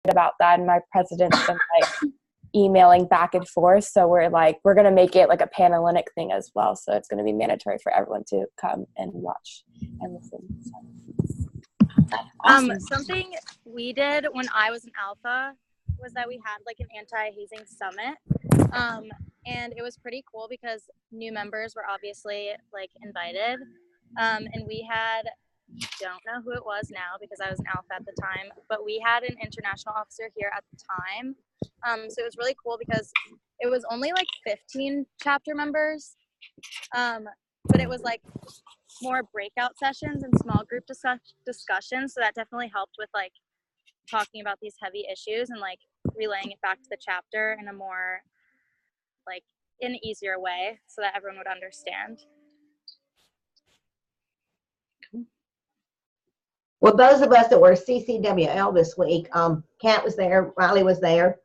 about that, and my president's been like emailing back and forth. So we're going to make it like a Panhellenic thing as well. So it's going to be mandatory for everyone to come and watch and listen. So. Awesome. Something we did when I was an alpha was that we had like an anti-hazing summit. And it was pretty cool because new members were obviously like invited. And we had, don't know who it was now because I was an alpha at the time, but we had an international officer here at the time. So it was really cool because it was only like 15 chapter members. But it was like more breakout sessions and small group discussions. So that definitely helped with like talking about these heavy issues and like relaying it back to the chapter in a more like in an easier way so that everyone would understand. Well, those of us that were CCWL this week, Kat was there, Riley was there.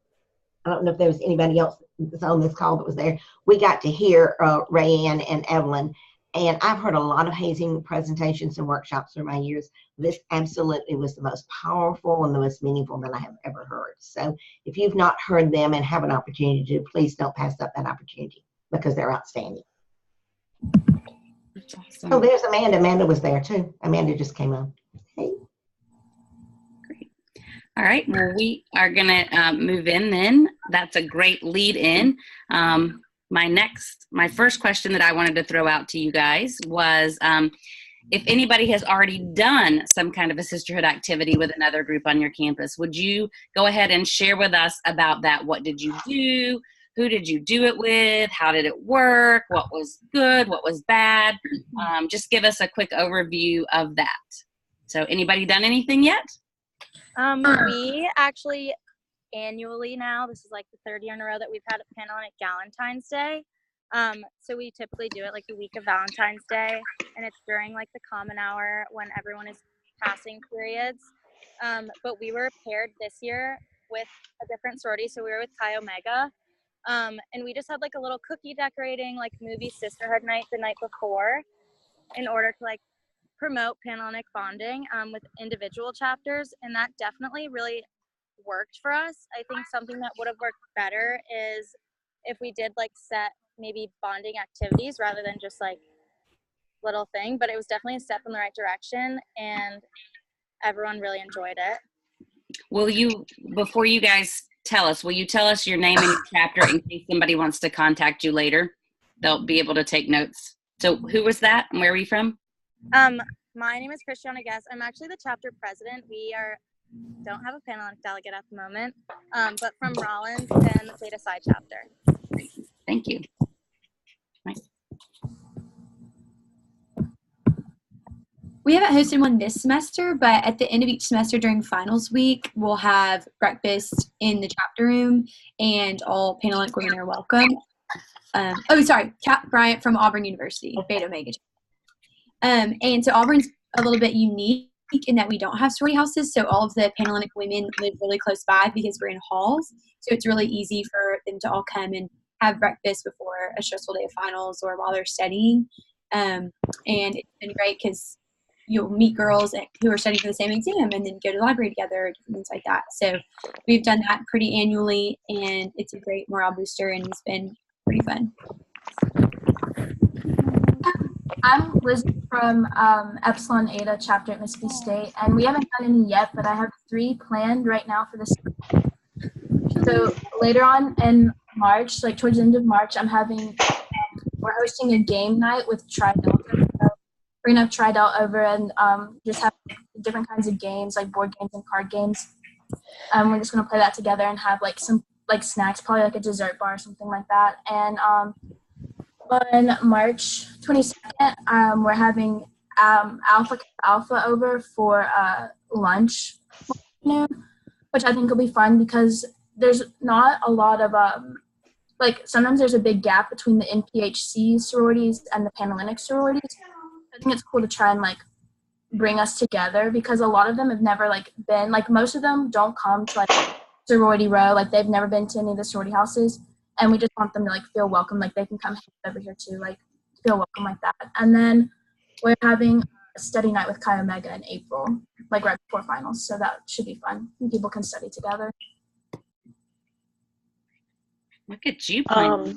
I don't know if there was anybody else that's on this call that was there. We got to hear Rayanne and Evelyn, and I've heard a lot of hazing presentations and workshops through my years. This absolutely was the most powerful and the most meaningful that I have ever heard. So if you've not heard them and have an opportunity to, please don't pass up that opportunity because they're outstanding. That's awesome. Oh, there's Amanda. Amanda was there too. Amanda just came on. Hey. Great. All right. Well, we are going to move in then. That's a great lead in. My first question that I wanted to throw out to you guys was if anybody has already done some kind of a sisterhood activity with another group on your campus, would you go ahead and share with us about that? What did you do? Who did you do it with? How did it work? What was good? What was bad? Just give us a quick overview of that. So anybody done anything yet? We actually annually now, this is like the third year in a row that we've had a Panhellenic Valentine's Day. So we typically do it like the week of Valentine's Day, and it's during like the common hour when everyone is passing periods. But we were paired this year with a different sorority, so we were with Chi Omega. And we just had like a little cookie decorating, like movie sisterhood night the night before in order to like promote Panhellenic bonding with individual chapters, and that definitely really worked for us. I think something that would have worked better is if we did like set maybe bonding activities rather than just like little thing, but it was definitely a step in the right direction and everyone really enjoyed it. Will you, before you guys tell us, will you tell us your name and your chapter in case somebody wants to contact you later? They'll be able to take notes. So who was that and where are you from? My name is Christiana Guess. I'm actually the chapter president. We don't have a Panhellenic delegate at the moment, but from Rollins and the Theta Psi chapter. Great. Thank you. Right. We haven't hosted one this semester, but at the end of each semester during finals week, we'll have breakfast in the chapter room, and all Panhellenic women are welcome. Kat Bryant from Auburn University, Beta Omega. And so Auburn's a little bit unique in that we don't have sorority houses, so all of the Panhellenic women live really close by because we're in halls, so it's really easy for them to all come and have breakfast before a stressful day of finals or while they're studying. And it's been great because you'll meet girls who are studying for the same exam and then go to the library together, things like that. So we've done that pretty annually, and it's a great morale booster, and it's been pretty fun. I'm Liz from Epsilon Eta chapter at Mississippi State, and we haven't done any yet, but I have 3 planned right now for this. So later on in March, like towards the end of March, we're hosting a game night with Tri-Delta. So we're gonna have Tri-Delta over and just have different kinds of games, like board games and card games. We're just gonna play that together and have like some like snacks, probably like a dessert bar or something like that. And on March 22nd, we're having Alpha over for lunch, which I think will be fun because there's not a lot of sometimes there's a big gap between the NPHC sororities and the Panhellenic sororities. I think it's cool to try and like bring us together because a lot of them have never like been, like most of them don't come to like sorority row, like they've never been to any of the sorority houses, and we just want them to like feel welcome, like they can come over here too, like feel welcome like that. And then we're having a study night with Chi Omega in April. like right before finals. So that should be fun. And people can study together. Look at you playing.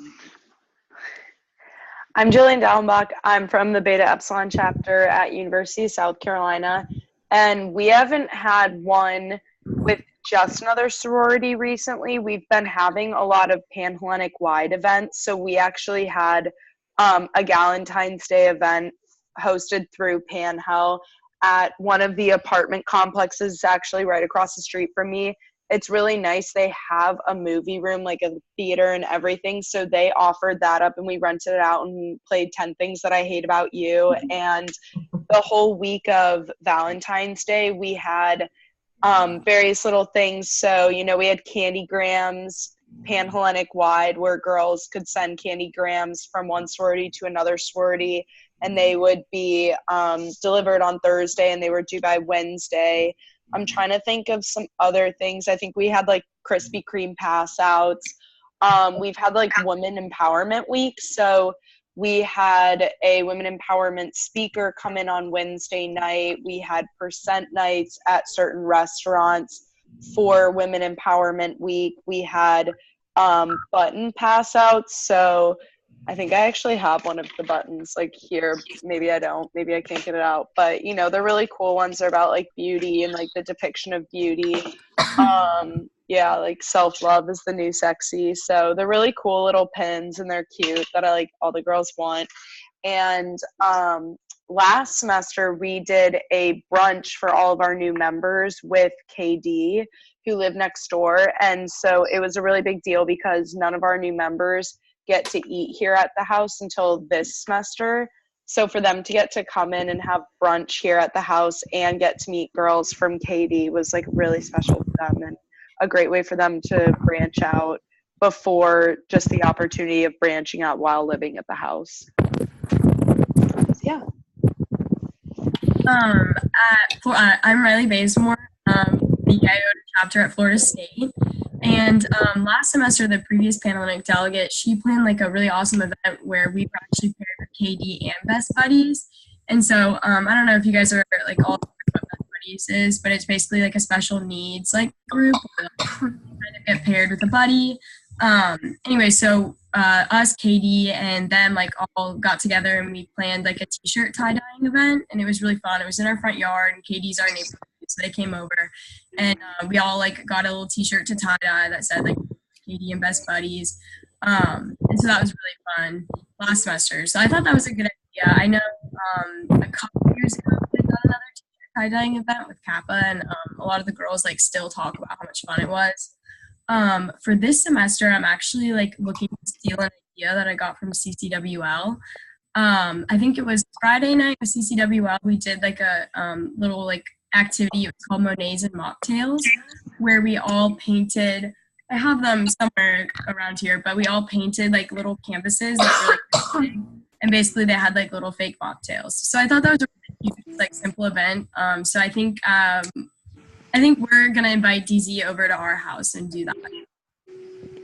I'm Jillian Dallenbach. I'm from the Beta Epsilon chapter at University of South Carolina, and we haven't had one with just another sorority recently. We've been having a lot of Panhellenic wide events, so we actually had a Galentine's Day event hosted through Panhell at one of the apartment complexes actually right across the street from me. It's really nice. They have a movie room, like a theater and everything. So they offered that up and we rented it out and played 10 Things That I Hate About You. And the whole week of Valentine's Day, we had various little things. So, you know, we had candygrams, Panhellenic wide, where girls could send candygrams from one sorority to another sorority. And they would be delivered on Thursday and they were due by Wednesday. I'm trying to think of some other things. I think we had like Krispy Kreme pass outs. We've had like Women Empowerment Week. So we had a Women Empowerment speaker come in on Wednesday night. We had percent nights at certain restaurants for Women Empowerment Week. We had button pass outs. So I think I actually have one of the buttons like here. Maybe I don't. Maybe I can't get it out. But, you know, they're really cool ones. They're about like beauty and like the depiction of beauty. Yeah, like self-love is the new sexy. So they're really cool little pins and they're cute that I like all the girls want. And last semester we did a brunch for all of our new members with KD who live next door. And so it was a really big deal because none of our new members get to eat here at the house until this semester. So for them to get to come in and have brunch here at the house and get to meet girls from KD was like really special for them and a great way for them to branch out before just the opportunity of branching out while living at the house. Yeah. I'm Riley Bazemore, the IOTA chapter at Florida State. And last semester, the previous Panhellenic delegate, she planned like a really awesome event where we were actually paired with KD and Best Buddies. And so I don't know if you guys are like all aware what Best Buddies is, but it's basically like a special needs like group where kind of get paired with a buddy. Anyway, so us, KD, and them like all got together and we planned like a t-shirt tie-dyeing event, and it was really fun. It was in our front yard, and KD's our neighbor, so they came over, and we all like got a little t-shirt to tie-dye that said like KD and Best Buddies, and so that was really fun last semester. So I thought that was a good idea. I know a couple years ago we did another t-shirt tie-dyeing event with Kappa, and a lot of the girls like still talk about how much fun it was. For this semester, I'm actually like looking to steal an idea that I got from CCWL. I think it was Friday night with CCWL. We did like a little like activity. It was called Monets and Mocktails, where we all painted. I have them somewhere around here, but we all painted like little canvases that were like big, and basically they had like little fake mocktails. So I thought that was a really cute, like simple event. So I think we're going to invite DZ over to our house and do that.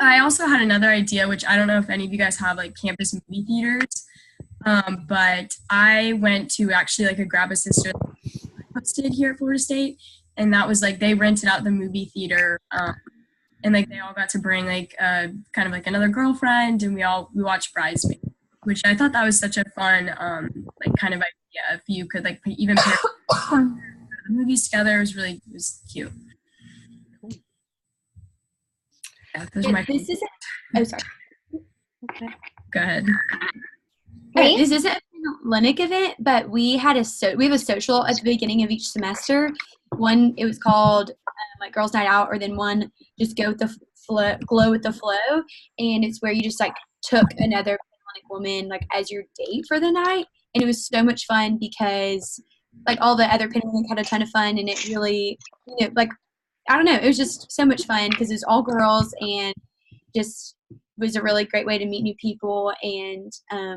I also had another idea, which I don't know if any of you guys have like campus movie theaters, but I went to actually like a Grab a Sister hosted here at Florida State, and that was like they rented out the movie theater, and like they all got to bring like kind of like another girlfriend, and we watched Bridesmaids, which I thought that was such a fun like kind of idea if you could like even pair the movies together. It was cute. Yeah, those are my This isn't. Oh, sorry. Okay. Go ahead. Okay, this isn't a Panhellenic event, but we have a social at the beginning of each semester. One, it was called like Girls Night Out, or then one just glow with the flow, and it's where you just like took another Panhellenic woman like as your date for the night, and it was so much fun because like all the other Panhellenic had a ton of fun, and it really, like, I don't know, it was just so much fun because it was all girls and just was a really great way to meet new people, and I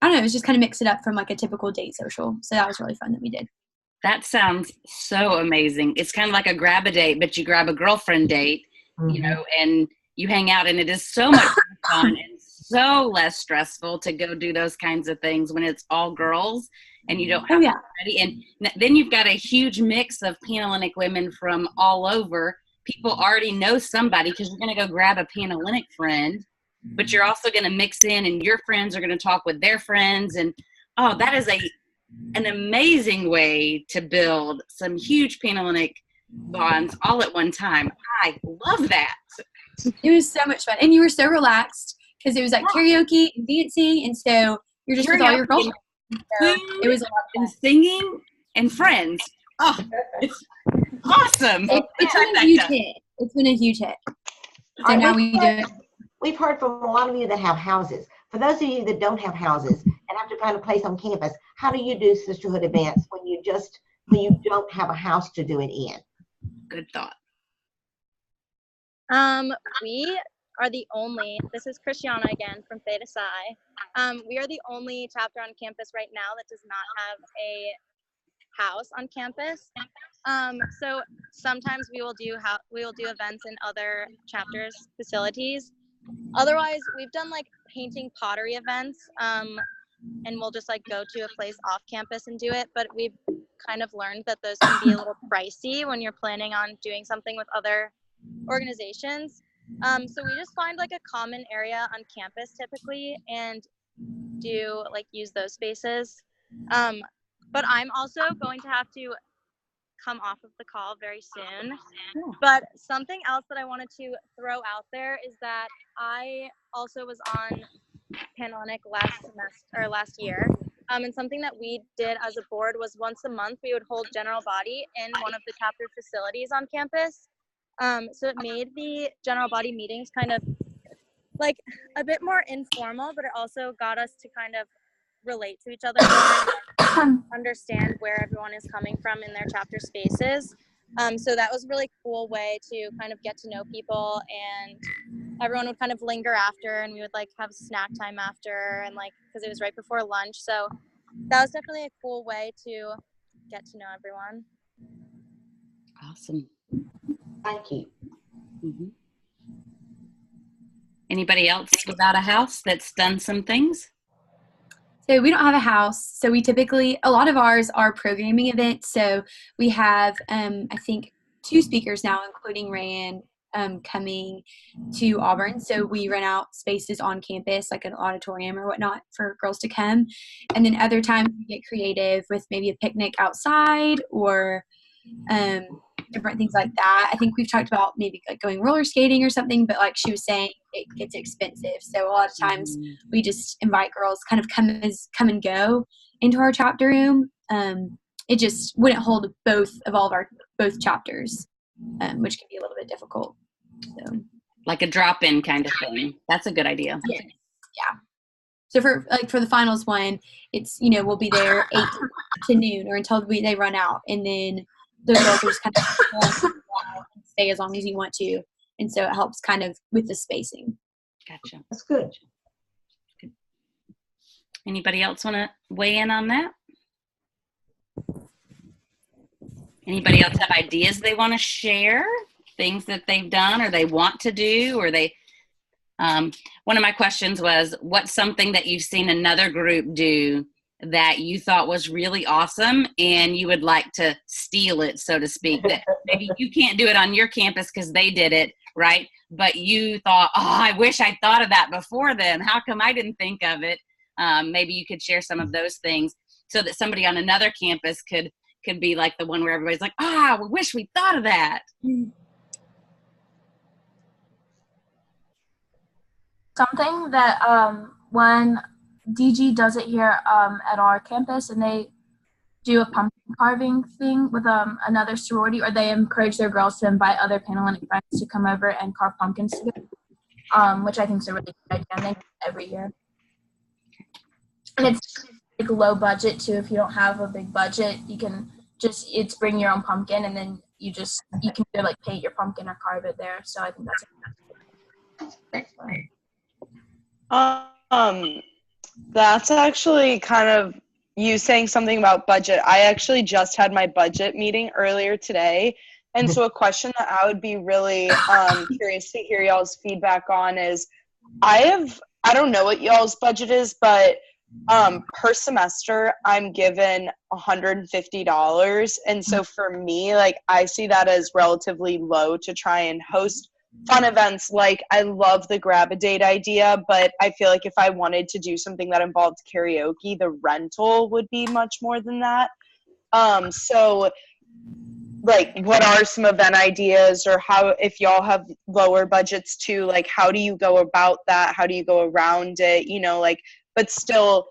don't know, it was just kind of mix it up from like a typical date social. So that was really fun that we did. That sounds so amazing. It's kind of like a grab a date, but you grab a girlfriend date, you know, and you hang out, and it is so much fun and so less stressful to go do those kinds of things when it's all girls. and you don't have to ready. And then you've got a huge mix of Panhellenic women from all over. People already know somebody because you're going to go grab a Panhellenic friend, but you're also going to mix in, and your friends are going to talk with their friends. And that is an amazing way to build some huge Panhellenic bonds all at one time. I love that. It was so much fun, and you were so relaxed because it was like karaoke and dancing, and so you're just with all your girlfriends. So it was a lot of fun. And singing and friends. Oh, it's awesome. It's been a huge hit. It's been a huge hit. So now we do it. We've heard from a lot of you that have houses. For those of you that don't have houses and have to find a place on campus, how do you do sisterhood events when you don't have a house to do it in? Good thought. We are the only, this is Christiana again from Theta Psi. We are the only chapter on campus right now that does not have a house on campus. So sometimes we will do events in other chapters' facilities. Otherwise, we've done like painting pottery events, and we'll just like go to a place off campus and do it. But we've kind of learned that those can be a little pricey when you're planning on doing something with other organizations. So we just find like a common area on campus typically and use those spaces. But I'm also going to have to come off of the call very soon. But something else that I wanted to throw out there is that I also was on Panhellenic last year. And something that we did as a board was once a month we would hold general body in one of the chapter facilities on campus. So it made the general body meetings kind of like a bit more informal, but it also got us to kind of relate to each other more, understand where everyone is coming from in their chapter spaces. So that was a really cool way to kind of get to know people, and everyone would kind of linger after, and we would like have snack time after, and like because it was right before lunch. So that was definitely a cool way to get to know everyone. Awesome. Thank you. Mm-hmm. Anybody else without a house that's done some things? So we don't have a house. So we typically, a lot of ours are programming events. So we have, I think, 2 speakers now, including Rayanne, coming to Auburn. So we rent out spaces on campus, like an auditorium or whatnot, for girls to come. And then other times we get creative with maybe a picnic outside or different things like that. I think we've talked about maybe like going roller skating or something, but like she was saying, it gets expensive. So a lot of times we just invite girls kind of come and go into our chapter room. It just wouldn't hold both chapters, which can be a little bit difficult. So like a drop-in kind of thing. That's a good idea. Yeah. So for the finals one, it's, we'll be there 8 to noon or until they run out, and then the girls are just kind of and stay as long as you want to, and so it helps kind of with the spacing. Gotcha. That's good. Anybody else want to weigh in on that? Anybody else have ideas they want to share? Things that they've done or they want to do, or they one of my questions was, what's something that you've seen another group do that you thought was really awesome and you would like to steal it, so to speak, that maybe you can't do it on your campus because they did it, right? But you thought, I wish I thought of that before them. How come I didn't think of it? Maybe you could share some of those things so that somebody on another campus could be like the one where everybody's like, we wish we thought of that. Something that when DG does it here at our campus, and they do a pumpkin carving thing with another sorority, or they encourage their girls to invite other Panhellenic friends to come over and carve pumpkins together, which I think is a really good idea, and they do it every year. And it's like low budget too. If you don't have a big budget, you can it's bring your own pumpkin, and then you can either like paint your pumpkin or carve it there. So I think that's great. That's actually kind of you saying something about budget. I actually just had my budget meeting earlier today. And so a question that I would be really curious to hear y'all's feedback on is, I don't know what y'all's budget is, but Per semester, I'm given $150. And so for me, like, I see that as relatively low to try and host fun events. Like, I love the grab-a-date idea, but I feel like if I wanted to do something that involved karaoke, the rental would be much more than that. So, like, what are some event ideas, or how, if y'all have lower budgets too, like, how do you go about that? How do you go around it? You know, like, but still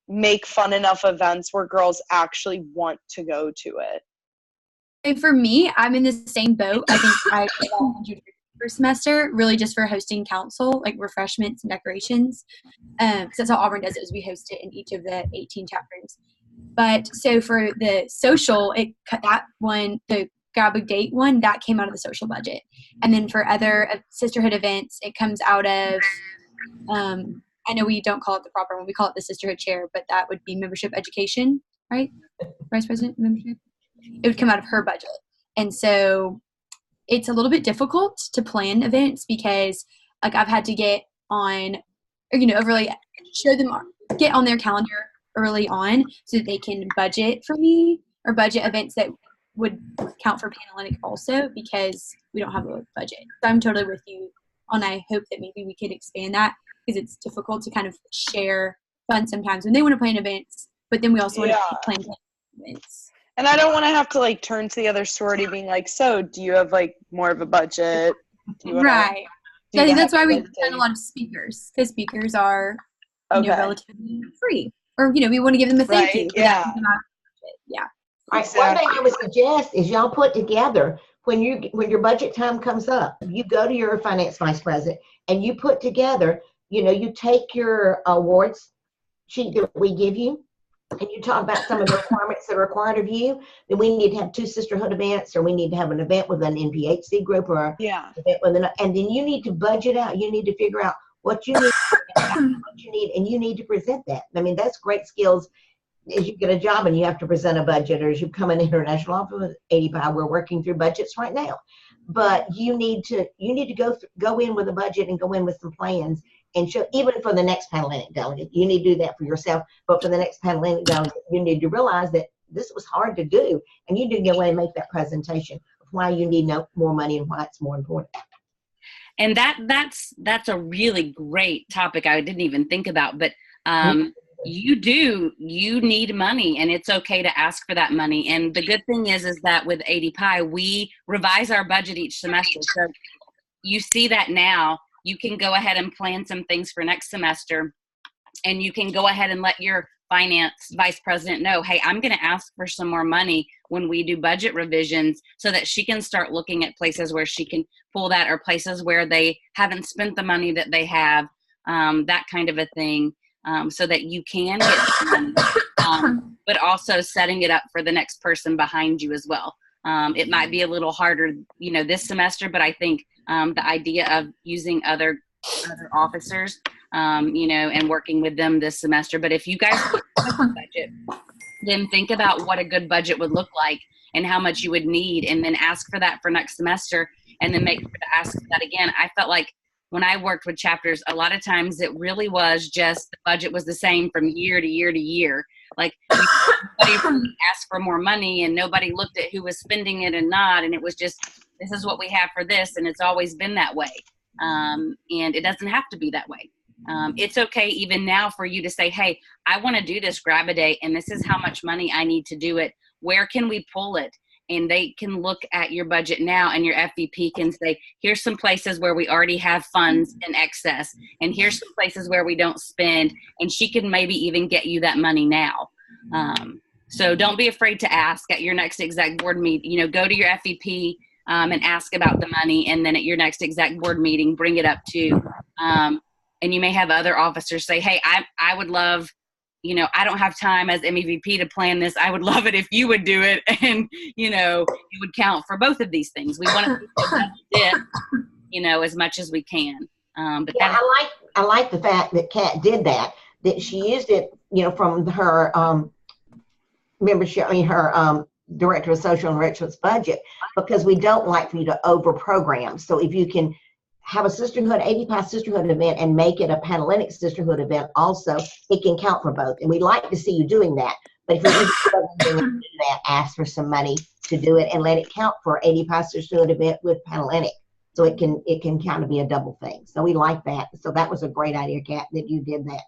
make fun enough events where girls actually want to go to it. And for me, I'm in the same boat. I think I did about 100 per semester, really just for hosting council, like refreshments and decorations. So that's how Auburn does it, is we host it in each of the 18 chapter rooms. But so for the social, it cut that one, the grab a date one, that came out of the social budget. And then for other sisterhood events, it comes out of, I know we don't call it the proper one, we call it the sisterhood chair, but that would be membership education, right? Vice President membership. It would come out of her budget. And so it's a little bit difficult to plan events because, like, I've had to get on, or, you know, really show them, get on their calendar early on so that they can budget for me, or budget events that would count for Panhellenic also, because we don't have a budget. So I'm totally with you on, I hope that maybe we could expand that, because it's difficult to kind of share fun sometimes when they want to plan events, but then we also want to plan events. And I don't want to have to, like, turn to the other sorority being like, so do you have, like, more of a budget? Right. I think that's why we send a lot of speakers, because speakers are, you know, relatively free. Or, you know, we want to give them a thank you. Yeah. Yeah. All right, one thing I would suggest is y'all put together, when your budget time comes up, you go to your finance vice president and you put together, you know, you take your awards sheet that we give you, and you talk about some of the requirements that are required of you. Then we need to have 2 sisterhood events, or we need to have an event with an NPHC group, or event with and then you need to budget out. You need to figure out what you need, and you need to present that. I mean, that's great skills as you get a job and you have to present a budget, or as you become an international officer with 85. We're working through budgets right now, but you need to go in with a budget and go in with some plans. And show, even for the next Panhellenic delegate, you need to do that for yourself. But for the next Panhellenic delegate, you need to realize that this was hard to do, and you need to go away and make that presentation of why you need more money and why it's more important. And that's a really great topic I didn't even think about. But you need money, and it's okay to ask for that money. And the good thing is that with ADPI, we revise our budget each semester. So you see that now. You can go ahead and plan some things for next semester, and you can go ahead and let your finance vice president know, hey, I'm going to ask for some more money when we do budget revisions, so that she can start looking at places where she can pull that, or places where they haven't spent the money that they have, that kind of a thing, so that you can get some money, but also setting it up for the next person behind you as well. It might be a little harder, you know, this semester, but I think the idea of using other officers, you know, and working with them this semester. But if you guys have a budget, then think about what a good budget would look like and how much you would need, and then ask for that for next semester, and then make sure to ask for that again. I felt like when I worked with chapters, a lot of times it really was just the budget was the same from year to year to year. Like, nobody asked for more money, and nobody looked at who was spending it and not. And it was just, this is what we have for this. And it's always been that way. And it doesn't have to be that way. It's okay even now for you to say, hey, I want to do this grab-a-day, and this is how much money I need to do it. Where can we pull it? And they can look at your budget now, and your FVP can say, here's some places where we already have funds in excess, and here's some places where we don't spend, and she can maybe even get you that money now. So don't be afraid to ask at your next exec board meeting. You know, go to your FVP and ask about the money, and then at your next exec board meeting, bring it up too. And you may have other officers say, hey, I would love, you know, I don't have time as MEVP to plan this. I would love it if you would do it. And, you know, it would count for both of these things. We want to keep it, you know, as much as we can. But yeah, I like the fact that Kat did that she used it, you know, from her membership, I mean, her Director of Social Enrichment's budget, because we don't like for you to over program. So if you can have a sisterhood, 80 sisterhood event and make it a Panhellenic sisterhood event also, it can count for both. And we'd like to see you doing that. But if you're struggling to do that, ask for some money to do it and let it count for 80 sisterhood event with Panhellenic. So it can kind of be a double thing. So we like that. So that was a great idea, Kat, that you did that.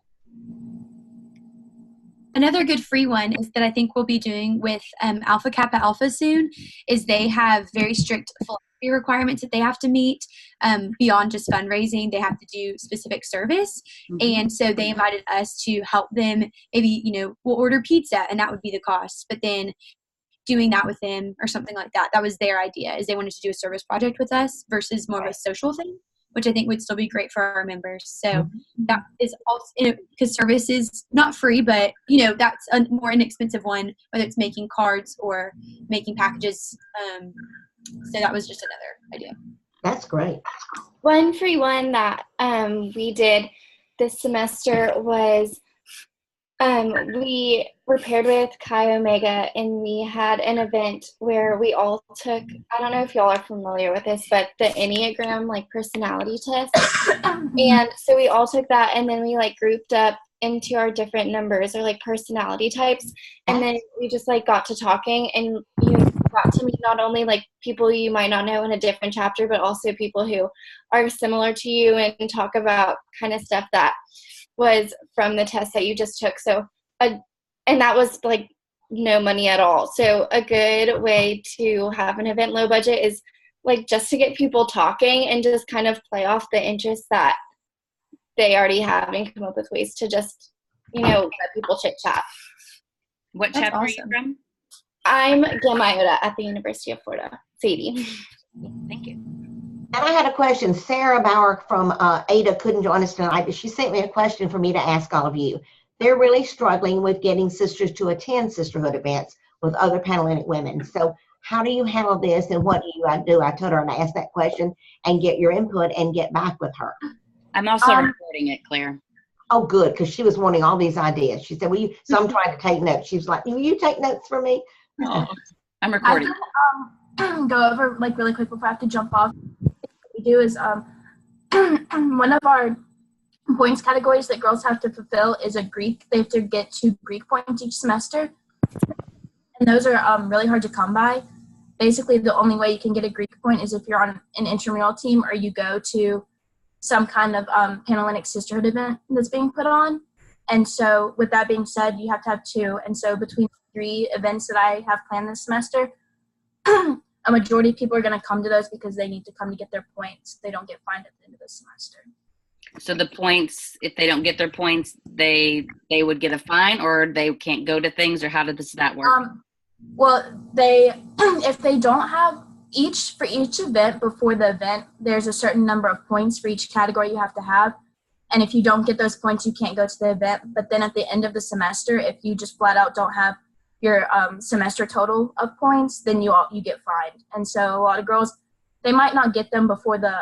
Another good free one is that I think we'll be doing with Alpha Kappa Alpha soon is they have very strict philanthropy requirements that they have to meet beyond just fundraising. They have to do specific service. And so they invited us to help them. Maybe, we'll order pizza and that would be the cost. But then doing that with them or something like that, that was their idea, is they wanted to do a service project with us versus more of a social thing, which I think would still be great for our members. So that is also, because service is not free, but, that's a more inexpensive one, whether it's making cards or making packages. So that was just another idea. That's great. One free one that we did this semester was we were paired with Chi Omega, and we had an event where we all took, I don't know if y'all are familiar with this, but the Enneagram personality test. And so we all took that, and then we grouped up into our different numbers or personality types. And then we just got to talking, and you got to meet not only people you might not know in a different chapter, but also people who are similar to you and talk about kind of stuff that was from the test that you just took. So, and that was no money at all. So a good way to have an event low budget is just to get people talking and just kind of play off the interests that they already have and come up with ways to just, let people chit chat. What chapter are you from? I'm Gamma Iota at the University of Florida. Sadie. Thank you. And I had a question. Sarah Bauer from Ada couldn't join us tonight, but she sent me a question for me to ask all of you. They're really struggling with getting sisters to attend sisterhood events with other Panhellenic women. So how do you handle this, and what do you do? I told her to ask that question and get your input and get back with her. I'm also recording it, Claire. Oh, good, because she was wanting all these ideas. She said, "Will you?" So I'm trying to take notes. She was like, "Will you take notes for me?" Oh, I'm recording. I can go over really quick before I have to jump off. What we do is one of our points categories that girls have to fulfill is a Greek. They have to get 2 Greek points each semester, and those are really hard to come by. Basically, the only way you can get a Greek point is if you're on an intramural team or you go to some kind of Panhellenic sisterhood event that's being put on. And so with that being said, you have to have 2. And so between 3 events that I have planned this semester, a majority of people are going to come to those because they need to come to get their points. They don't get fined at the end of the semester. So the points, if they don't get their points, they would get a fine, or they can't go to things, or how does that work? Well, if they don't have for each event before the event, there's a certain number of points for each category you have to have. And if you don't get those points, you can't go to the event. But then at the end of the semester, if you just flat out don't have your semester total of points, then you get fined. And so a lot of girls, they might not get them before the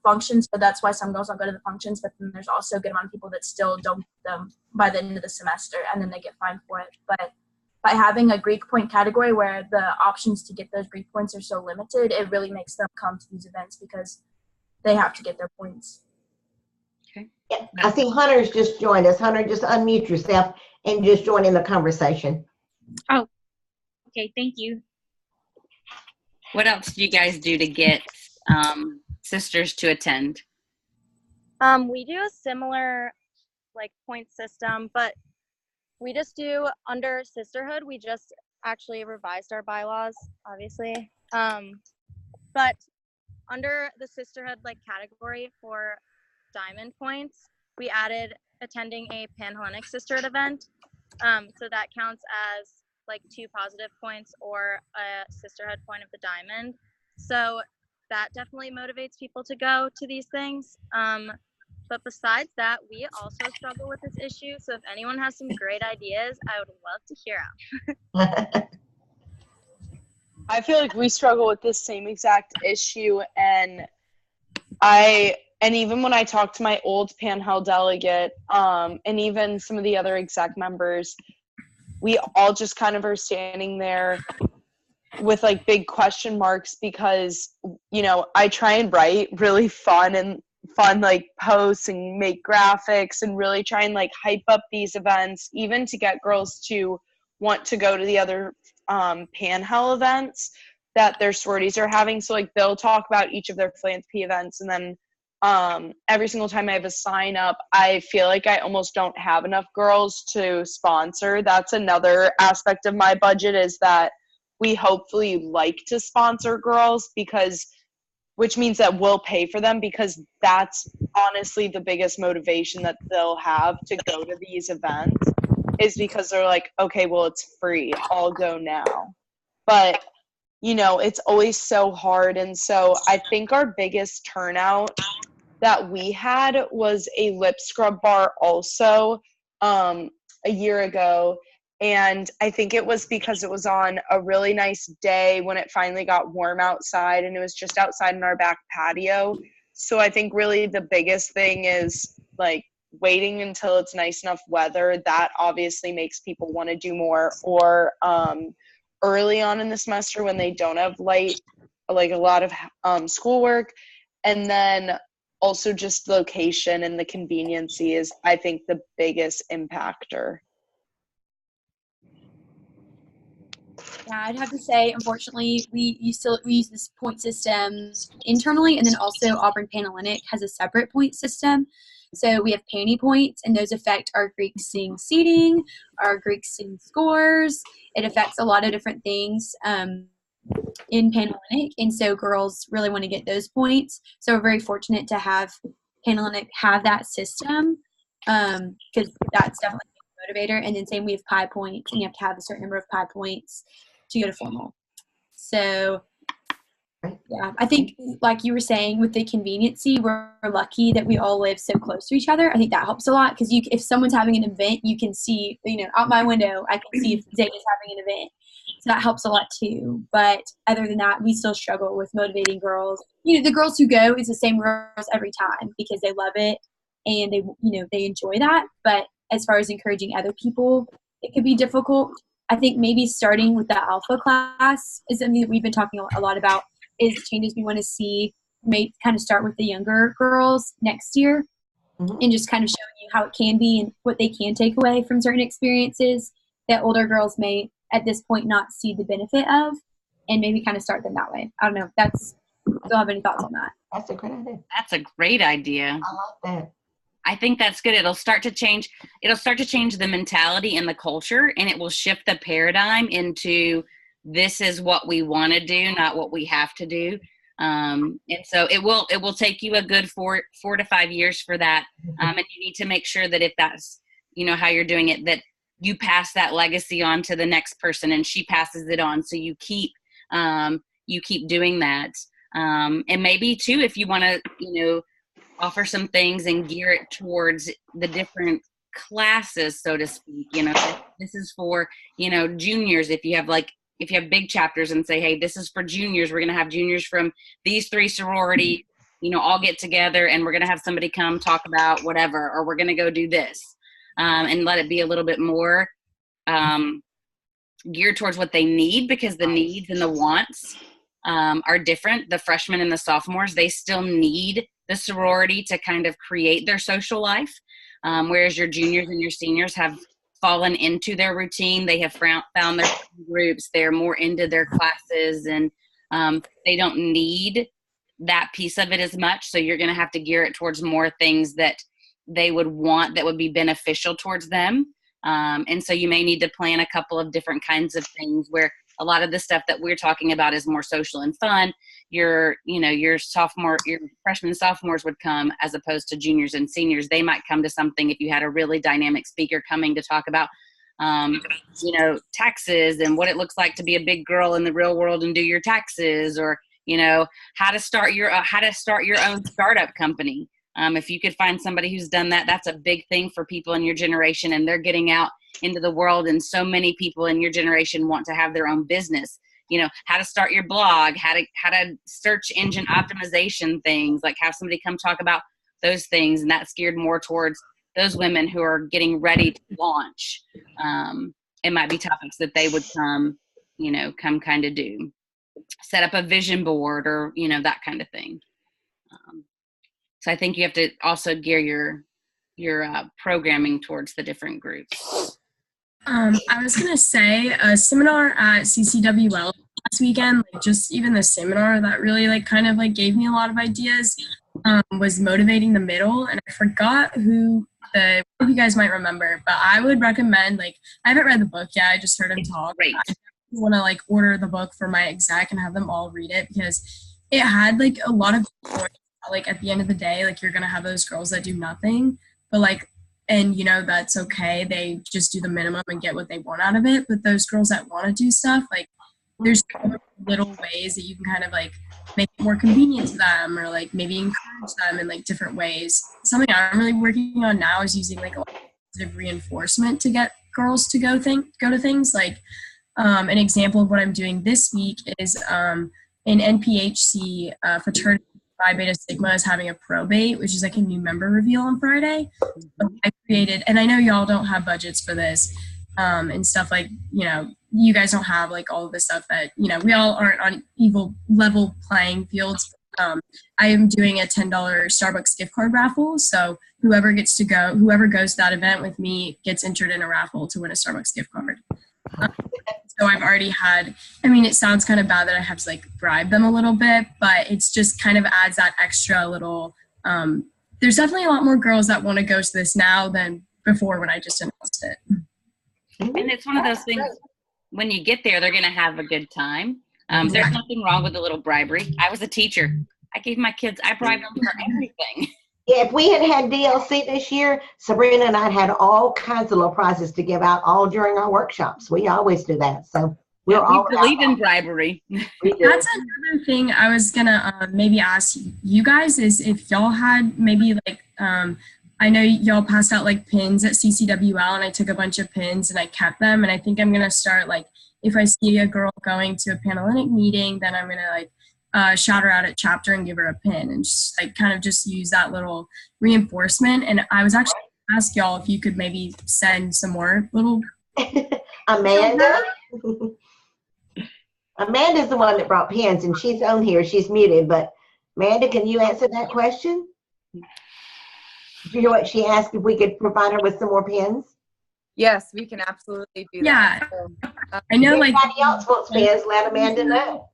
functions, but that's why some girls don't go to the functions. But then there's also a good amount of people that still don't get them by the end of the semester, and then they get fined for it. But by having a Greek point category where the options to get those Greek points are so limited, it really makes them come to these events because they have to get their points. Okay. Yeah, I see Hunter's just joined us. Hunter, just unmute yourself and just join in the conversation. Oh, okay. Thank you. What else do you guys do to get sisters to attend? We do a similar point system, but we just do under sisterhood. We just actually revised our bylaws, obviously. But under the sisterhood category for diamond points, we added attending a Panhellenic sisterhood event. So that counts as 2 positive points or a sisterhood point of the diamond. So that definitely motivates people to go to these things. But besides that, we also struggle with this issue. So if anyone has some great ideas, I would love to hear them. I feel like we struggle with this same exact issue, and even when I talk to my old Panhell delegate, and even some of the other exec members, we all just kind of are standing there with like big question marks because, you know, I try and write really fun like posts and make graphics and really try and like hype up these events, even to get girls to want to go to the other Panhell events that their sororities are having. So like they'll talk about each of their philanthropy events, and then every single time I have a sign up, I feel like I almost don't have enough girls to sponsor. That's another aspect of my budget, is that we hopefully like to sponsor girls, which means that we'll pay for them, because that's honestly the biggest motivation that they'll have to go to these events, is because they're like, okay, well, it's free, I'll go now. But, you know, it's always so hard. And so I think our biggest turnout that we had was a lip scrub bar also a year ago. And I think it was because it was on a really nice day when it finally got warm outside, and it was just outside in our back patio. So I think really the biggest thing is like waiting until it's nice enough weather. That obviously makes people want to do more. Or early on in the semester when they don't have like a lot of schoolwork. And then also just location and the conveniency is, I think, the biggest impactor. Yeah, I'd have to say, unfortunately, we use this point system internally, and then also Auburn Panhellenic has a separate point system. So we have panty points, and those affect our Greek sing seating, our Greek sing scores. It affects a lot of different things in Panhellenic, and so girls really want to get those points. So we're very fortunate to have Panhellenic have that system, because that's definitely a motivator. And then same, we have pie points, and you have to have a certain number of pie points to go to formal. So yeah, I think like you were saying with the conveniency, we're lucky that we all live so close to each other. I think that helps a lot, because if someone's having an event, you can see, you know, out my window, I can see if Zane is having an event. So that helps a lot too. But other than that, we still struggle with motivating girls. You know, the girls who go is the same girls every time because they love it and they enjoy that. But as far as encouraging other people, it could be difficult. I think maybe starting with the alpha class is something that we've been talking a lot about, is changes we want to see. May kind of start with the younger girls next year, and just kind of showing you how it can be and what they can take away from certain experiences that older girls may at this point not see the benefit of, and maybe kind of start them that way. I don't know. Do you have any thoughts on that? That's a great idea. That's a great idea. I like that. I think that's good. It'll start to change the mentality and the culture, and it will shift the paradigm into, this is what we want to do, not what we have to do. And so it will take you a good 4 to 5 years for that. And you need to make sure that if that's, you know, how you're doing it, that you pass that legacy on to the next person and she passes it on. So you keep doing that. And maybe too, if you want to, you know, offer some things and gear it towards the different classes, so to speak. You know, this is for, you know, juniors. If you have big chapters and say, hey, this is for juniors, we're going to have juniors from these 3 sororities, you know, all get together and we're going to have somebody come talk about whatever, or we're going to go do this, and let it be a little bit more geared towards what they need, because the needs and the wants are different. The freshmen and the sophomores, they still need the sorority to kind of create their social life, whereas your juniors and your seniors have fallen into their routine. They have found their groups. They're more into their classes, and they don't need that piece of it as much. So you're going to have to gear it towards more things that they would want, that would be beneficial towards them. And so you may need to plan a couple of different kinds of things, where a lot of the stuff that we're talking about is more social and fun. Your freshmen and sophomores would come, as opposed to juniors and seniors. They might come to something if you had a really dynamic speaker coming to talk about, you know, taxes and what it looks like to be a big girl in the real world and do your taxes, or, you know, how to start your own startup company. If you could find somebody who's done that, that's a big thing for people in your generation, and they're getting out into the world. And so many people in your generation want to have their own business. You know, how to start your blog, how to search engine optimization things, like have somebody come talk about those things. And that's geared more towards those women who are getting ready to launch. It might be topics that they would come come kind of do. Set up a vision board or, that kind of thing. So I think you have to also gear your programming towards the different groups. I was going to say a seminar at CCWL last weekend, just even the seminar that really kind of gave me a lot of ideas, was Motivating the Middle. And I forgot who you guys might remember, but I would recommend, I haven't read the book yet. I just heard him talk. Great. I want to order the book for my exec and have them all read it, because it had a lot of points. At the end of the day, you're going to have those girls that do nothing, but and that's okay. They just do the minimum and get what they want out of it. But those girls that want to do stuff, there's little ways that you can kind of make it more convenient to them, or maybe encourage them in different ways. Something I'm really working on now is using a lot of positive reinforcement to get girls to go to things. An example of what I'm doing this week is in NPHC fraternity Phi Beta Sigma is having a probate, which is a new member reveal on Friday. So I created, and I know y'all don't have budgets for this, and stuff you guys don't have all of the stuff that, we all aren't on equal level playing fields. I am doing a $10 Starbucks gift card raffle. So whoever goes to that event with me gets entered in a raffle to win a Starbucks gift card. So I've already had, it sounds kind of bad that I have to bribe them a little bit, but it's just kind of adds that extra little, there's definitely a lot more girls that want to go to this now than before when I just announced it. And it's one of those things, when you get there, they're going to have a good time. There's nothing wrong with a little bribery. I was a teacher. I gave my kids, I bribed them for everything. Yeah, if we had DLC this year, Sabrina and I had all kinds of little prizes to give out all during our workshops. We always do that. So we believe in bribery. That's another thing I was gonna maybe ask you guys is if y'all had maybe I know y'all passed out pins at CCWL, and I took a bunch of pins and I kept them, and I think I'm gonna start if I see a girl going to a Panhellenic meeting, then I'm gonna shout her out at chapter and give her a pin, and just kind of just use that little reinforcement. And I was actually going to ask y'all if you could maybe send some more little Amanda. Amanda's the one that brought pins, and she's on here. She's muted, but Amanda, can you answer that question? Did you hear what she asked, if we could provide her with some more pins? Yes, we can absolutely do that. Yeah. So, I know if anybody else wants pins, let Amanda know.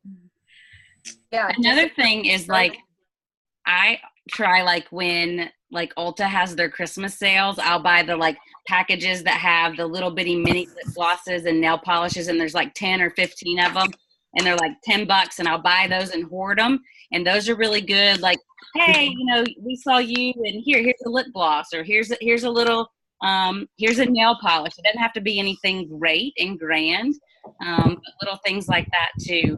Yeah. Another thing is I try when Ulta has their Christmas sales, I'll buy the packages that have the little bitty mini lip glosses and nail polishes, and there's 10 or 15 of them, and they're $10, and I'll buy those and hoard them. And those are really good. Hey, we saw you, and here's a lip gloss, or here's a little here's a nail polish. It doesn't have to be anything great and grand, but little things like that too.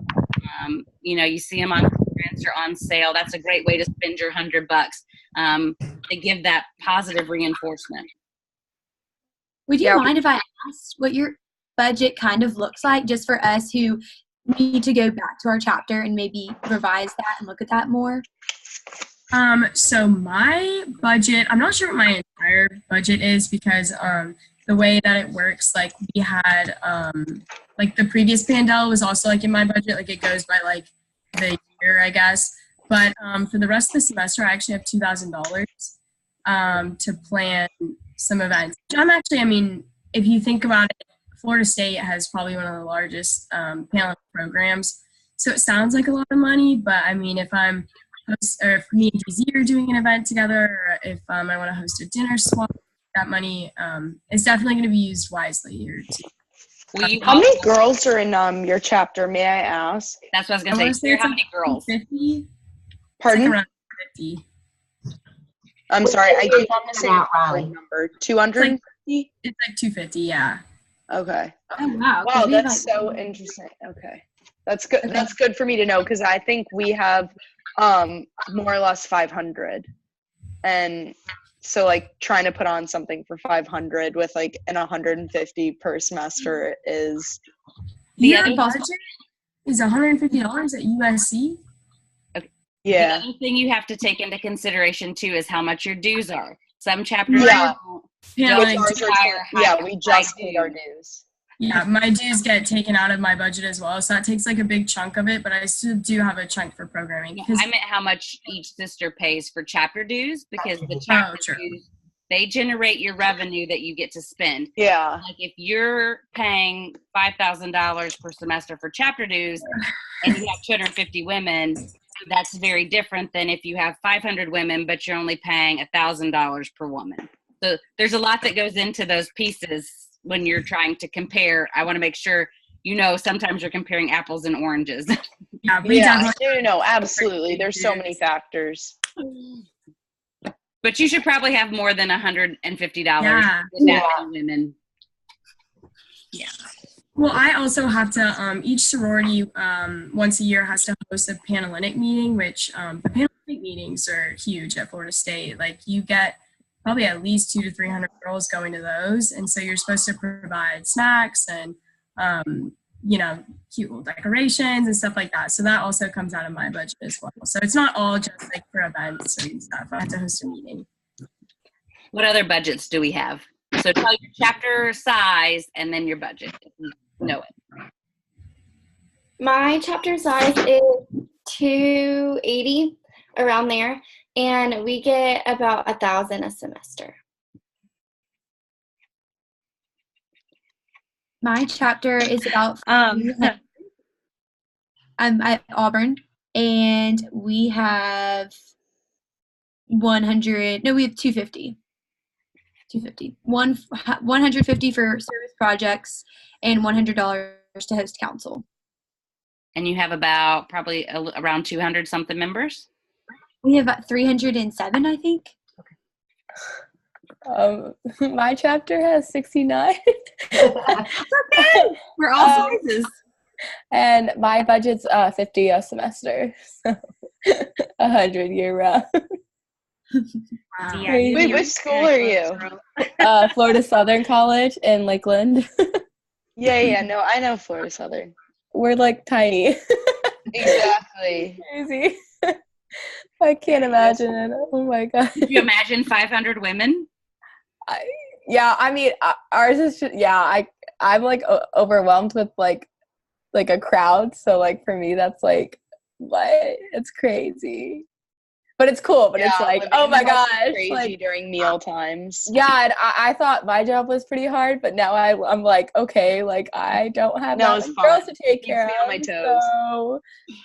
You see them on clearance or on sale. That's a great way to spend your $100 to give that positive reinforcement. Would you mind if I asked what your budget kind of looks like, just for us who need to go back to our chapter and maybe revise that and look at that more? So my budget, I'm not sure what my entire budget is, because the way that it works, we had the previous Pandel was also in my budget, it goes by the year, I guess. But for the rest of the semester, I actually have $2,000 to plan some events. I'm actually, if you think about it, Florida State has probably one of the largest panel programs. So it sounds like a lot of money, but if me and DZ are doing an event together, or if I want to host a dinner swap, that money is definitely going to be used wisely here too. How many girls are in your chapter, may I ask? That's what I was going to say. How many girls? 50. Pardon? Around 50. I'm sorry, I keep on missing out number. 250? It's 250, yeah. Okay. Oh, wow. Wow, that's so interesting. Okay. That's good. Okay. That's good for me to know, because I think we have more or less 500. And so trying to put on something for 500 with an 150 per semester is your budget is $150 at USC. Okay. Yeah. The other thing you have to take into consideration too is how much your dues are. Some chapters we just higher paid our dues. Yeah, my dues get taken out of my budget as well, so that takes like a big chunk of it, but I still do have a chunk for programming. I meant how much each sister pays for chapter dues, because the chapter dues, they generate your revenue that you get to spend. Yeah. Like if you're paying $5,000 per semester for chapter dues and you have 250 women, that's very different than if you have 500 women, but you're only paying $1,000 per woman. So there's a lot that goes into those pieces when you're trying to compare. I want to make sure, sometimes you're comparing apples and oranges. Yeah, no, absolutely. There's so many factors. But you should probably have more than $150 Yeah. with that many women. Yeah. Well, I also have to, each sorority once a year has to host a Panhellenic meeting, which the Panhellenic meetings are huge at Florida State. Like you get probably at least 200 to 300 girls going to those. And so you're supposed to provide snacks and, cute little decorations and stuff like that. So that also comes out of my budget as well. So it's not all just like for events and stuff. I have to host a meeting. What other budgets do we have? So tell your chapter size and then your budget, if you know it. My chapter size is 280, around there, and we get about 1,000 a semester. My chapter is about I'm at Auburn, and we have 250. 150 for service projects and $100 to host council. And you have about probably around 200 something members? We have about 307, I think. My chapter has 69. Okay. We're all sizes. And my budget's 50 a semester, so 100 year round. Wow. Wait, which school are you? Florida Southern College in Lakeland. Yeah, no, I know Florida Southern. We're like tiny. Exactly. Crazy. I can't imagine it. Oh my god. Could you imagine 500 women? Ours is just, I'm like overwhelmed with like a crowd. So like for me, that's like, what? It's crazy. But it's cool. But it's like, oh my gosh. Crazy like, during meal times. Yeah, and I thought my job was pretty hard, but now I'm like, okay, like I don't have that many girls to take care of. On my toes. So,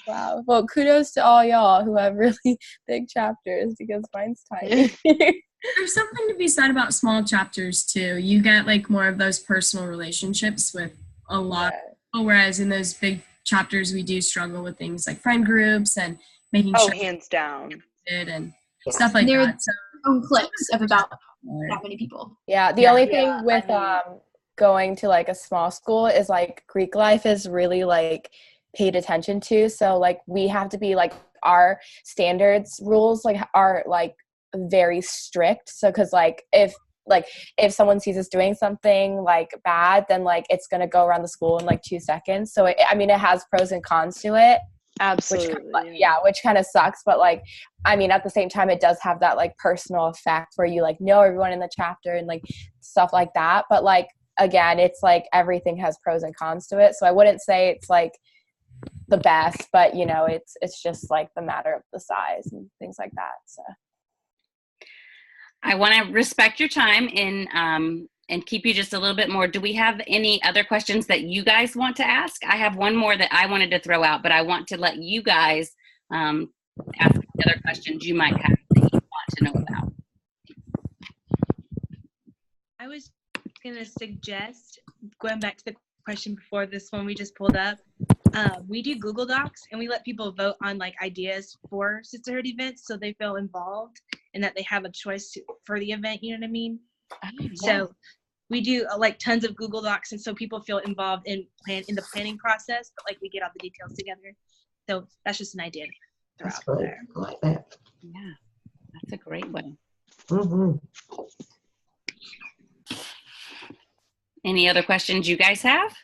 wow. Well, kudos to all y'all who have really big chapters, because mine's tiny. There's something to be said about small chapters too. You get like more of those personal relationships with a lot of people, whereas in those big chapters we do struggle with things like friend groups and making sure hands down. And stuff like that. So own cliques of about that many people. Yeah, the only thing with going to like a small school is like Greek life is really like paid attention to. So like we have to be like, our standards rules like are like very strict. So because like if someone sees us doing something like bad, then like it's gonna go around the school in like 2 seconds. So it has pros and cons to it. Absolutely. Which kind of sucks, but like at the same time it does have that like personal effect where you like know everyone in the chapter and like stuff like that. But like again, it's like everything has pros and cons to it, so I wouldn't say it's like the best, but it's just like the matter of the size and things like that. So I want to respect your time and keep you just a little bit more. Do we have any other questions that you guys want to ask? I have one more that I wanted to throw out, but I want to let you guys ask the other questions you might have that you want to know about. I was going to suggest, going back to the question before this one we just pulled up, we do Google Docs and we let people vote on like ideas for sisterhood events so they feel involved and that they have a choice for the event, you know what I mean? So we do like tons of Google Docs, and so people feel involved in the planning process, but like we get all the details together. So that's just an idea. That's great. I like that. Yeah, that's a great one. Mm-hmm. Any other questions you guys have?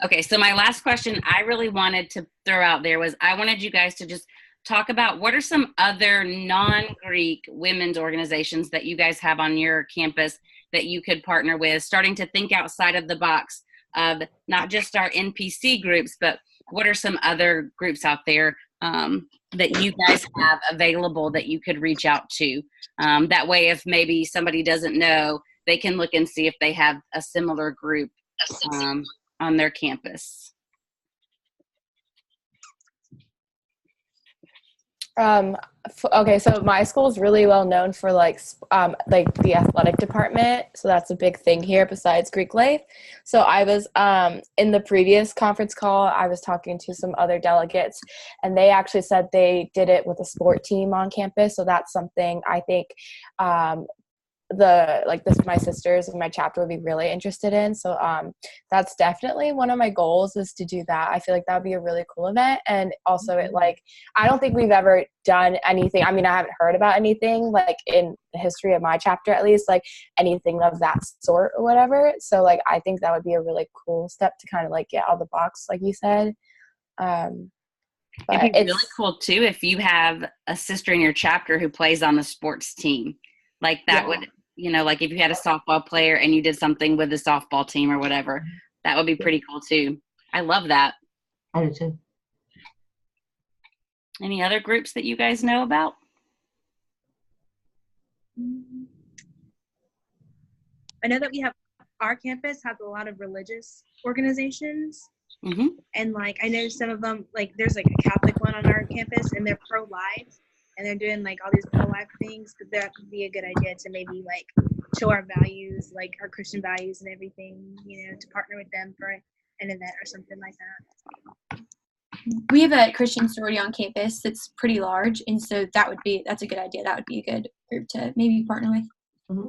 Okay, so my last question I really wanted to throw out there was I wanted you guys to just talk about what are some other non-Greek women's organizations that you guys have on your campus that you could partner with, starting to think outside of the box of not just our NPC groups, but what are some other groups out there that you guys have available that you could reach out to? That way, if maybe somebody doesn't know, they can look and see if they have a similar group on their campus. Okay, so my school is really well known for like the athletic department, so that's a big thing here besides Greek life. So I was in the previous conference call, I was talking to some other delegates, and they actually said they did it with a sport team on campus. So that's something I think my sisters in my chapter would be really interested in. So that's definitely one of my goals, is to do that. I feel like that would be a really cool event. And also I don't think we've ever done anything. I mean, I haven't heard about anything like in the history of my chapter, at least, like anything of that sort or whatever. So like I think that would be a really cool step to kind of like get out of the box, like you said. It'd be really cool too if you have a sister in your chapter who plays on the sports team. Like that would, like if you had a softball player and you did something with the softball team or whatever, that would be pretty cool too. I love that. I do too. Any other groups that you guys know about? I know that our campus has a lot of religious organizations. Mm-hmm. And like I know some of them, like there's like a Catholic one on our campus, and they're pro-life, and they're doing like all these pro-life things. But that could be a good idea to maybe like show our values, like our Christian values and everything, to partner with them for an event or something like that. We have a Christian sorority on campus that's pretty large, and so that's a good idea. That would be a good group to maybe partner with. Mm-hmm.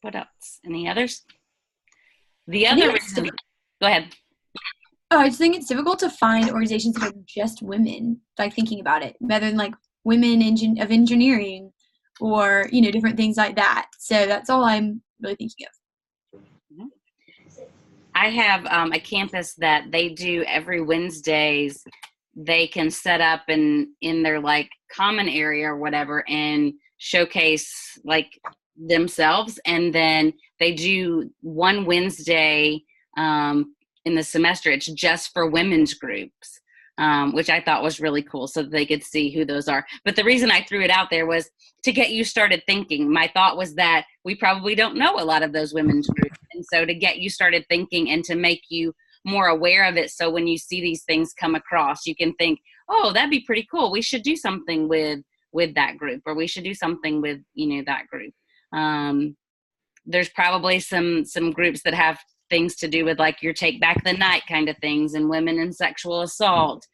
What else? Any others? The other reason. Go ahead. Oh, I just think it's difficult to find organizations that are just women, like thinking about it, rather than like women of engineering or, different things like that. So that's all I'm really thinking of. I have a campus that they do every Wednesdays. They can set up in their like common area or whatever and showcase like themselves, and then they do one Wednesday in the semester. It's just for women's groups, which I thought was really cool, so that they could see who those are. But the reason I threw it out there was to get you started thinking. My thought was that we probably don't know a lot of those women's groups, and so to get you started thinking and to make you more aware of it, so when you see these things come across, you can think, oh, that'd be pretty cool. We should do something with that group, or we should do something with that group. There's probably some groups that have things to do with like your Take Back the Night kind of things, and women in sexual assault.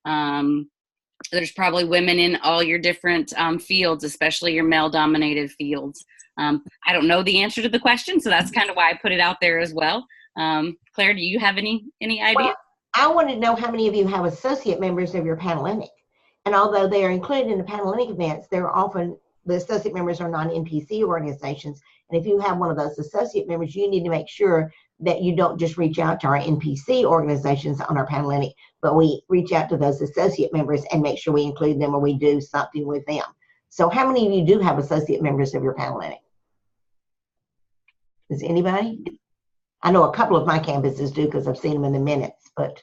There's probably women in all your different fields, especially your male-dominated fields. I don't know the answer to the question, so that's kind of why I put it out there as well. Claire, do you have any idea? Well, I want to know how many of you have associate members of your Panhellenic. And although they are included in the Panhellenic events, they're often, the associate members are non-NPC organizations. And if you have one of those associate members, you need to make sure that you don't just reach out to our NPC organizations on our Panhellenic, but we reach out to those associate members and make sure we include them or we do something with them. So how many of you do have associate members of your Panhellenic? Does anybody? I know a couple of my campuses do because I've seen them in the minutes, but.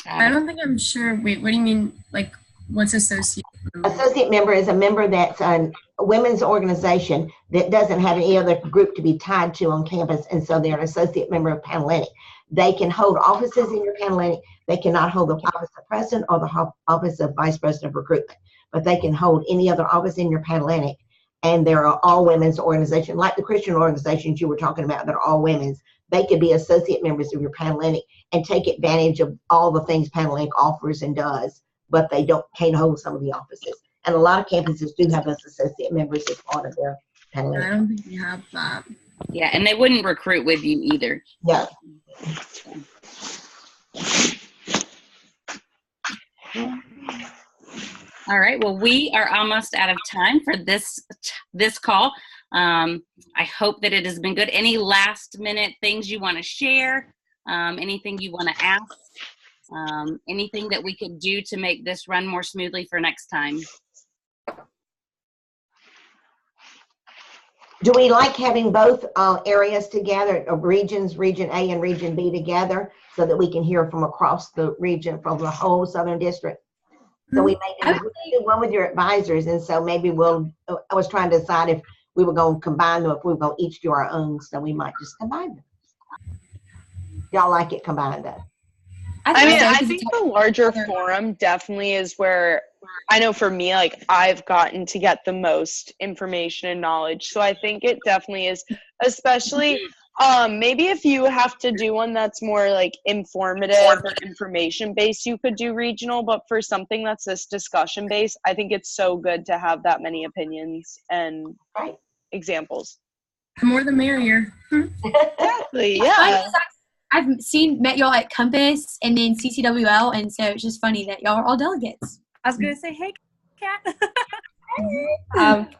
I don't think I'm sure. Wait, what do you mean? Like, what's associate? Associate member is a member that's a women's organization that doesn't have any other group to be tied to on campus, and so they're an associate member of Panhellenic. They can hold offices in your Panhellenic. They cannot hold the office of president or the office of vice president of recruitment, but they can hold any other office in your Panhellenic, and they're all women's organization, like the Christian organizations you were talking about that are all women's. They could be associate members of your Panhellenic and take advantage of all the things Panhellenic offers and does, but they can't hold some of the offices. And a lot of campuses do have those associate members as part of their Panhellenic. I don't think we have that. Yeah, and they wouldn't recruit with you either. Yeah. All right, well, we are almost out of time for this call. I hope that it has been good. Any last minute things you want to share? Anything you want to ask Anything that we could do to make this run more smoothly for next time? Do we like having both areas together, region A and region B together, so that we can hear from across the region, from the whole Southern District? So we may do one with your advisors, and so maybe I was trying to decide if we were going to combine them, if we were going to each do our own, so we might just combine them. Y'all like it combined though? I think the larger forum definitely is where, I know for me, like, I've gotten to get the most information and knowledge. So I think it definitely is, especially maybe if you have to do one that's more like informative or information based, you could do regional. But for something that's this discussion based, I think it's so good to have that many opinions and examples. The more the merrier. Exactly, yeah. I've met y'all at Compass and then CCWL, and so it's just funny that y'all are all delegates. I was gonna say, hey, Kat.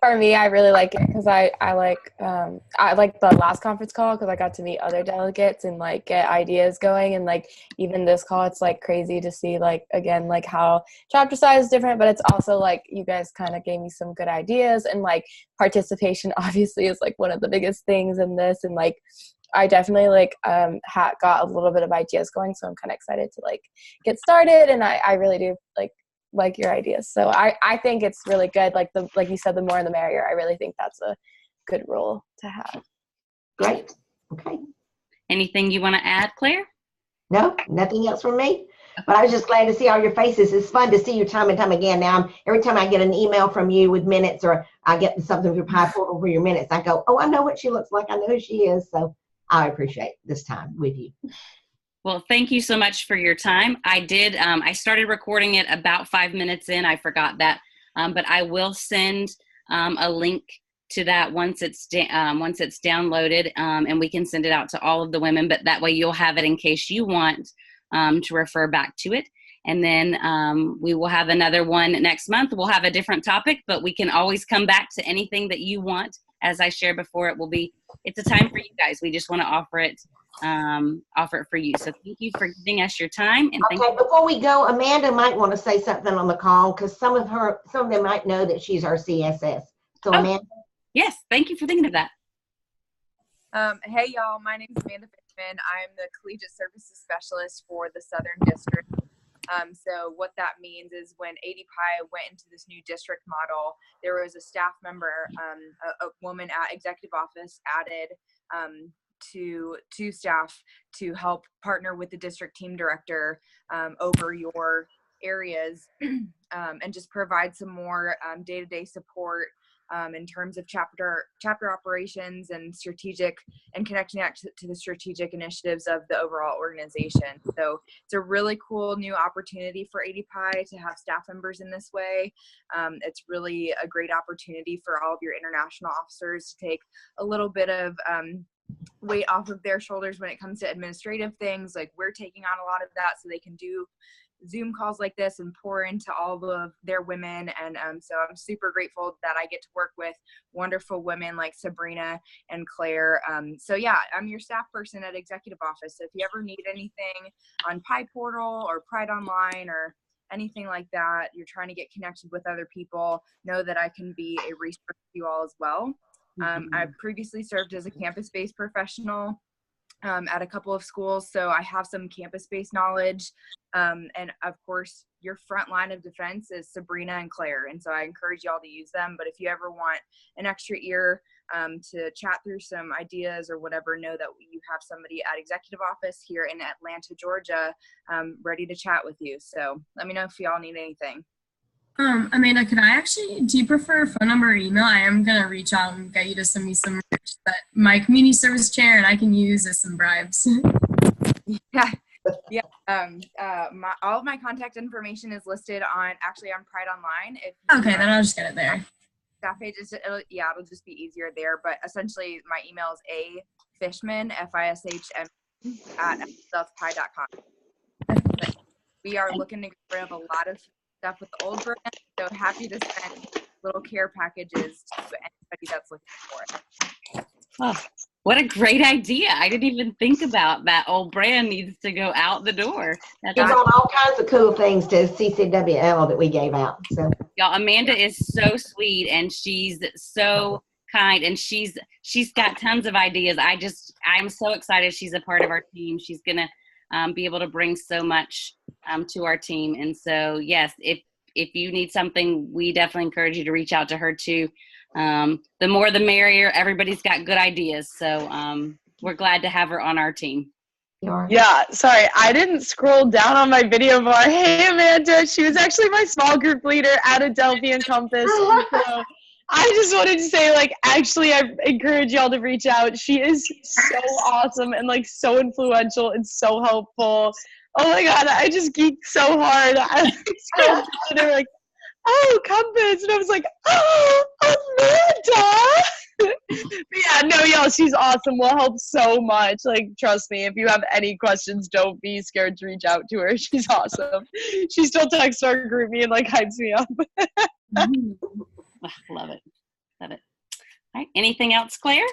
For me, I really like it because I like the last conference call because I got to meet other delegates and like get ideas going, and like even this call, it's like crazy to see like again like how chapter size is different, but it's also like you guys kind of gave me some good ideas, and like participation obviously is like one of the biggest things in this, and like I definitely like got a little bit of ideas going, so I'm kind of excited to like get started, and I really do like your ideas. So I think it's really good. Like you said, the more the merrier. I really think that's a good rule to have. Great. Okay. Anything you want to add, Claire? No, nothing else from me. But I was just glad to see all your faces. It's fun to see you time and time again. Now, every time I get an email from you with minutes, or I get something through Pi Portal for your minutes, I go, oh, I know what she looks like. I know who she is. So I appreciate this time with you. Well, thank you so much for your time. I started recording it about 5 minutes in. I forgot that, but I will send a link to that once it's downloaded, and we can send it out to all of the women. But that way, you'll have it in case you want to refer back to it. And then we will have another one next month. We'll have a different topic, but we can always come back to anything that you want. As I shared before, it's a time for you guys. We just want to offer it for you. So thank you for giving us your time. And okay, before we go, Amanda might want to say something on the call because some of them might know that she's our CSS. So Amanda. Yes, thank you for thinking of that. Hey y'all, my name is Amanda Fishman. I'm the Collegiate Services Specialist for the Southern District. So what that means is when ADPI went into this new district model, there was a staff member, a woman at executive office added to staff to help partner with the district team director over your areas and just provide some more day-to-day support in terms of chapter operations and strategic and connecting that to the strategic initiatives of the overall organization. So it's a really cool new opportunity for ADPI to have staff members in this way. It's really a great opportunity for all of your international officers to take a little bit of weight off of their shoulders when it comes to administrative things. Like we're taking on a lot of that so they can do Zoom calls like this and pour into all of their women. And so I'm super grateful that I get to work with wonderful women like Sabrina and Claire. So yeah, I'm your staff person at executive office. So if you ever need anything on Pi Portal or Pride Online or anything like that, you're trying to get connected with other people, know that I can be a resource to you all as well. I previously served as a campus-based professional at a couple of schools, so I have some campus-based knowledge. And of course, your front line of defense is Sabrina and Claire, and so I encourage y'all to use them. But if you ever want an extra ear to chat through some ideas or whatever, know that you have somebody at executive office here in Atlanta, Georgia, ready to chat with you. So let me know if y'all need anything. Amanda, do you prefer phone number or email? I am going to reach out and get you to send me some merch that my community service chair and I can use as some bribes. Yeah. All of my contact information is listed on Pride Online. Okay, then I'll just get it there. Staff page it'll just be easier there. But essentially, my email is afishman, FISHM, at southpi.com. We are looking to get rid of a lot of stuff with the old brand, so happy to send little care packages to anybody that's looking for it. Oh. What a great idea. I didn't even think about that. Old brand needs to go out the door. That's She brought all kinds of cool things to CCWL that we gave out. So y'all, Amanda is so sweet and she's so kind and she's got tons of ideas. I'm so excited she's a part of our team. She's gonna be able to bring so much to our team. And so yes, if you need something, we definitely encourage you to reach out to her too. The more the merrier. Everybody's got good ideas. So we're glad to have her on our team. Yeah, sorry, I didn't scroll down on my video bar. Hey, Amanda, she was actually my small group leader at Adelphi and Compass. So I just wanted to say, like, actually, I encourage y'all to reach out. She is so awesome and, like, so influential and so helpful. Oh, my God, I just geeked so hard. I scrolled down and they were like, oh, Compass. And I was like, oh, Amanda. But yeah, no, y'all, she's awesome. We'll help so much. Like, trust me, if you have any questions, don't be scared to reach out to her. She's awesome. She still texts our group me and, like, hypes me up. Love it. Love it. All right. Anything else, Claire?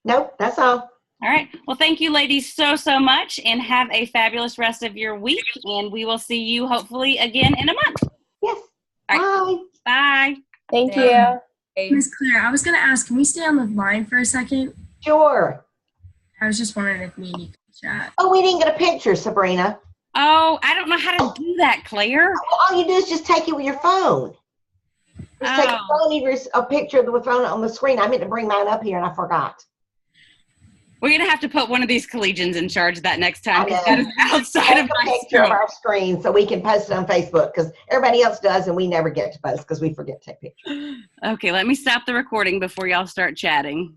nope, that's all. All right. Well, thank you, ladies, so much, and have a fabulous rest of your week. And we will see you hopefully again in a month. Yes. All right. Bye. Bye. Thank you. Miss Claire, I was going to ask, can we stay on the line for a second? Sure. I was just wondering if me and you could chat. Oh, we didn't get a picture, Sabrina. Oh, I don't know how to do that, Claire. All you do is just take it with your phone. Just take a picture of the phone on the screen. I meant to bring mine up here and I forgot. We're going to have to put one of these collegians in charge of that next time. Because that is outside of my picture of scope. our screen so we can post it on Facebook because everybody else does and we never get to post because we forget to take pictures. Okay, let me stop the recording before y'all start chatting.